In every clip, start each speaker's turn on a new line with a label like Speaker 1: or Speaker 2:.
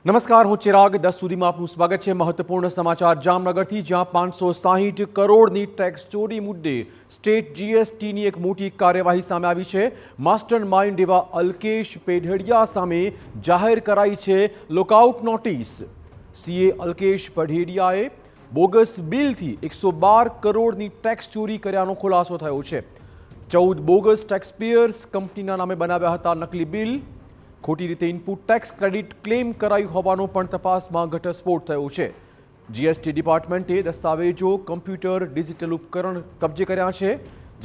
Speaker 1: નમસ્કાર, હું ચિરાગ. 10 સુધીમાં આપનું સ્વાગત છે. મહત્વપૂર્ણ સમાચાર જામનગરથી, જ્યાં 560 કરોડની ટેક્સ ચોરી મુદ્દે સ્ટેટ જીએસટીની એક મોટી કાર્યવાહી સામે આવી છે. માસ્ટર માઇન્ડ એવા અલ્કેશ પેઢડિયા સામે જાહેર કરાઈ છે lockout notice. CA Alkesh પેઢડિયાએ bogus બિલથી 112 કરોડની ટેક્સ ચોરી કર્યાનો ખુલાસો થયો છે. 14 બોગસ ટેક્સપેયર્સ કંપનીના નામે બનાવ્યા હતા નકલી બિલ. ખોટી રીતે ઇનપુટ ટેક્સ ક્રેડિટ ક્લેમ કરાયું હોવાનો પણ તપાસમાં ઘટસ્ફોટ થયો છે. જીએસટી ડિપાર્ટમેન્ટે દસ્તાવેજો, કમ્પ્યુટર, ડિજિટલ ઉપકરણ કબજે કર્યા છે.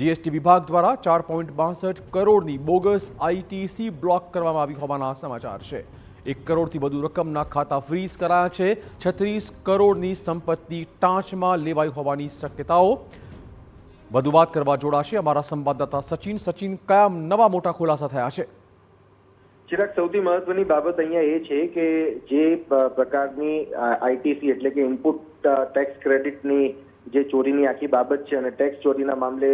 Speaker 1: જીએસટી વિભાગ દ્વારા 4.62 કરોડની બોગસ આઈટીસી બ્લોક કરવામાં આવી હોવાના સમાચાર છે. 1 કરોડથી વધુ રકમના ખાતા ફ્રીઝ કરાયા છે. 36 કરોડની સંપત્તિ ટાંચમાં લેવાઈ હોવાની શક્યતાઓ. વધુ વાત કરવા જોડાશે અમારા સંવાદદાતા સચિન. સચિન, કયા નવા મોટા ખુલાસા થયા છે?
Speaker 2: ચિરાગ, સૌથી મહત્વની બાબત અહીંયા એ છે કે જે પ્રકારની આઈટીસી એટલે કે ઇનપુટ ટેક્સ ક્રેડિટની જે ચોરીની આખી બાબત છે અને ટેક્સ ચોરીના મામલે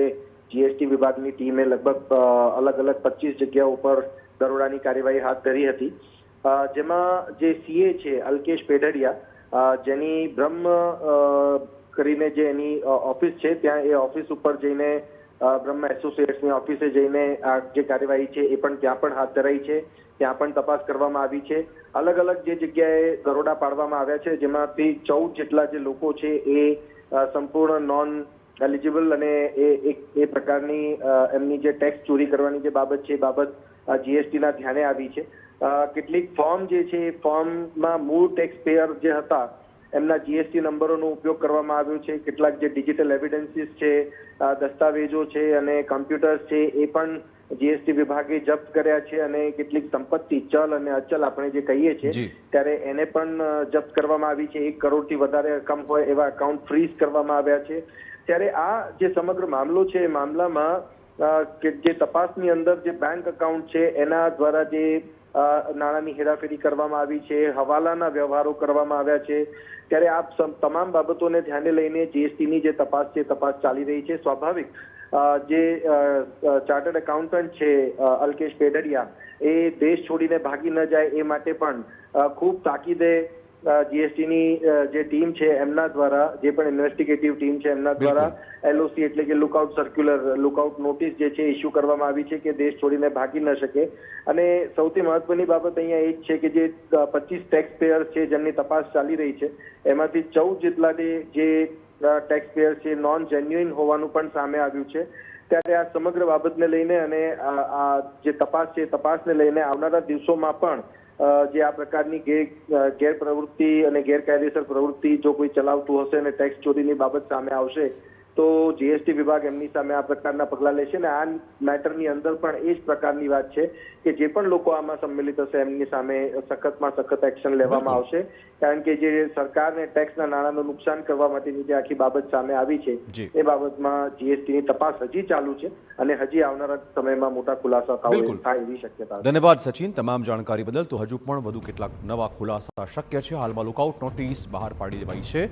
Speaker 2: જીએસટી વિભાગની ટીમે લગભગ અલગ અલગ 25 જગ્યાઓ ઉપર દરોડાની કાર્યવાહી હાથ ધરી હતી. જેમાં જે સીએ છે અલ્કેશ પેઢડિયા, જેની બ્રહ્મ કરીને જે એની ઓફિસ છે, ત્યાં એ ઓફિસ ઉપર જઈને બ્રહ્મ એસોસિએટ્સની ઓફિસે જઈને આ જે કાર્યવાહી છે એ પણ ત્યાં પણ હાથ ધરાઈ છે. ત્યાં પણ તપાસ કરવામાં આવી છે. અલગ અલગ જે જગ્યાએ દરોડા પાડવામાં આવ્યા છે, જેમાંથી 14 જેટલા જે લોકો છે એ સંપૂર્ણ નોન એલિજિબલ અને એ પ્રકારની એમની જે ટેક્સ ચોરી કરવાની જે બાબત છે એ બાબત જીએસટીના ધ્યાને આવી છે. કેટલીક ફોર્મ જે છે એ ફોર્મમાં મૂળ ટેક્સ પેયર જે હતા એમના જીએસટી નંબરોનો ઉપયોગ કરવામાં આવ્યો છે. કેટલાક જે ડિજિટલ એવિડન્સીસ છે, દસ્તાવેજો છે અને કમ્પ્યુટર્સ છે એ પણ જીએસટી વિભાગે જપ્ત કર્યા છે. અને કેટલીક સંપત્તિ, ચલ અને અચલ આપણે જે કહીએ છીએ ત્યારે એને પણ જપ્ત કરવામાં આવી છે. 1 કરોડથી વધારે રકમ હોય એવા એકાઉન્ટ ફ્રીઝ કરવામાં આવ્યા છે. ત્યારે આ જે સમગ્ર મામલો છે એ મામલામાં જે તપાસની અંદર જે બેંક એકાઉન્ટ છે એના દ્વારા જે નાણાંની હેરાફેરી કરવામાં આવી છે, હવાલાના વ્યવહારો કરવામાં આવ્યા છે. ત્યારે આ તમામ બાબતોને ધ્યાને લઈને જીએસટીની જે તપાસ છે તપાસ ચાલી રહી છે. સ્વાભાવિક જે ચાર્ટર્ડ એકાઉન્ટન્ટ છે અલ્કેશ પેઢડિયા, એ દેશ છોડીને ભાગી ન જાય એ માટે પણ ખૂબ તાકીદે જીએસટીની જે ટીમ છે એમના દ્વારા, જે પણ ઇન્વેસ્ટિગેટિવ ટીમ છે એમના દ્વારા એલઓસી એટલે કે લુકઆઉટ સર્ક્યુલર, લુકઆઉટ નોટિસ જે છે ઇસ્યુ કરવામાં આવી છે કે દેશ છોડીને ભાગી ન શકે. અને સૌથી મહત્વની બાબત અહીંયા એ જ છે કે જે 25 ટેક્સ પેયર્સ છે જેમની તપાસ ચાલી રહી છે, એમાંથી 14 જેટલા જે ટેક્સ પેયર છે નોન જેન્યુઇન હોવાનું પણ સામે આવ્યું છે. ત્યારે આ સમગ્ર બાબતને લઈને અને આ જે તપાસ છે તપાસને લઈને આવનારા દિવસોમાં પણ જે આ પ્રકારની ગેરપ્રવૃત્તિ અને ગેરકાયદેસર પ્રવૃત્તિ જો કોઈ ચલાવતું હશે અને ટેક્સ ચોરીની બાબત સામે આવશે તો જીએસટી વિભાગ એમની સામે આ પ્રકારના પગલાં લેશે. અને આ મેટરની અંદર પણ એ જ પ્રકારની વાત છે કે જે પણ લોકો આમાં સંમિલિત હશે એમની સામે સખતમાં સખત એક્શન લેવામાં આવશે. કારણ કે જે સરકારને ટેક્સના નાણાંનું નુકસાન કરવા માટેની જે આખી બાબત સામે આવી છે એ બાબતમાં જીએસટીની તપાસ હજી ચાલુ છે અને હજી આવનારા સમયમાં મોટા ખુલાસા થાય એવી શક્યતા છે.
Speaker 1: ધન્યવાદ સચિન, તમામ જાણકારી બદલ. તો હજુ પણ વધુ કેટલાક નવા ખુલાસા શક્ય છે. હાલમાં લુકઆઉટ નોટિસ બહાર પાડી દેવાઈ છે.